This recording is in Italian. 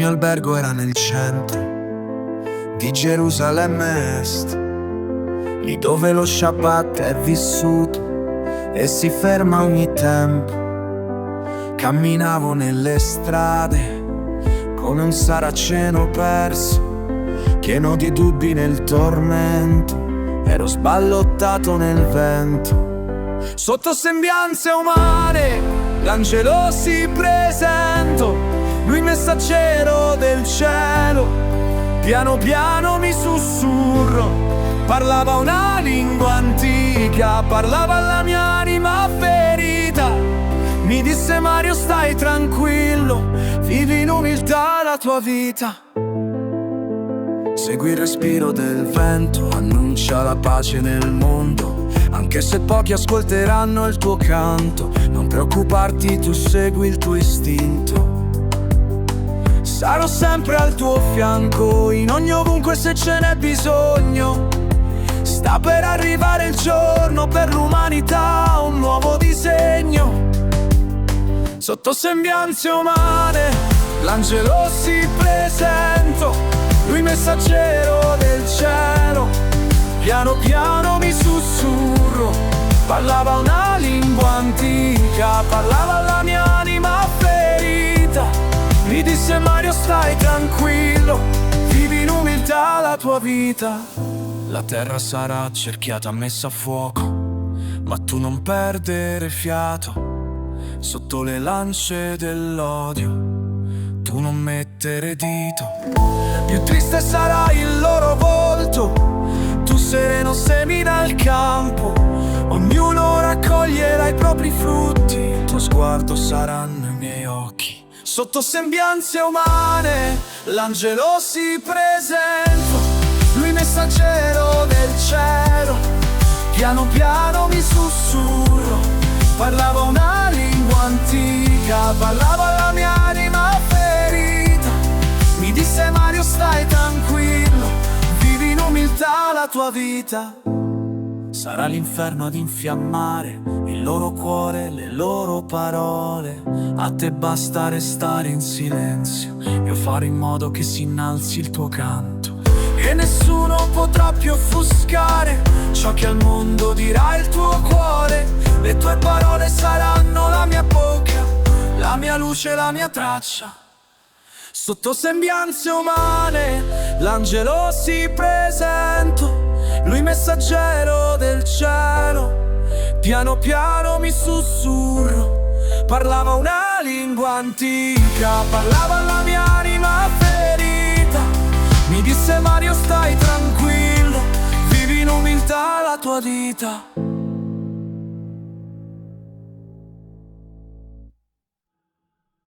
mio albergo era nel centro di Gerusalemme Est, lì dove lo Shabbat è vissuto e si ferma ogni tempo. Camminavo nelle strade come un saraceno perso, pieno di dubbi nel tormento, ero sballottato nel vento. Sotto sembianze umane l'angelo si presentò, lui messaggero del cielo, piano piano mi sussurrò. Parlava una lingua antica, parlava alla mia anima ferita. Mi disse: Mario, stai tranquillo, vivi in umiltà la tua vita. Segui il respiro del vento, annuncia la pace nel mondo, anche se pochi ascolteranno il tuo canto. Non preoccuparti, tu segui il tuo istinto. Sarò sempre al tuo fianco, in ogni ovunque se ce n'è bisogno. Sta per arrivare il giorno per l'umanità, un nuovo disegno. Sotto sembianze umane l'angelo si presentò, lui messaggero del cielo, piano piano mi sussurrò. Parlava una lingua antica, parlava alla mia anima ferita. Mi disse: Mario, stai tranquillo, vivi in umiltà la tua vita. La terra sarà cerchiata, messa a fuoco, ma tu non perdere fiato. Sotto le lance dell'odio tu non mettere dito. Più triste sarà il loro volto, tu sereno semina il campo. Ognuno raccoglierà i propri frutti, il tuo sguardo saranno i miei occhi. Sotto sembianze umane l'angelo si presentò, lui messaggero del cielo, piano piano mi sussurrò. Parlava una lingua antica, parlava alla mia anima ferita. Mi disse: Mario, stai tranquillo, vivi in umiltà la tua vita. Sarà l'inferno ad infiammare il loro cuore, le loro parole. A te basta restare in silenzio, io farò in modo che si innalzi il tuo canto. E nessuno potrà più offuscare ciò che al mondo dirà il tuo cuore. Le tue parole saranno la mia bocca, la mia luce, la mia traccia. Sotto sembianze umane l'angelo si presentò, lui messaggero del cielo, piano piano mi sussurrò. Parlava una lingua antica, parlava alla mia anima ferita. Mi disse: Mario, stai tranquillo, vivi in umiltà la tua vita.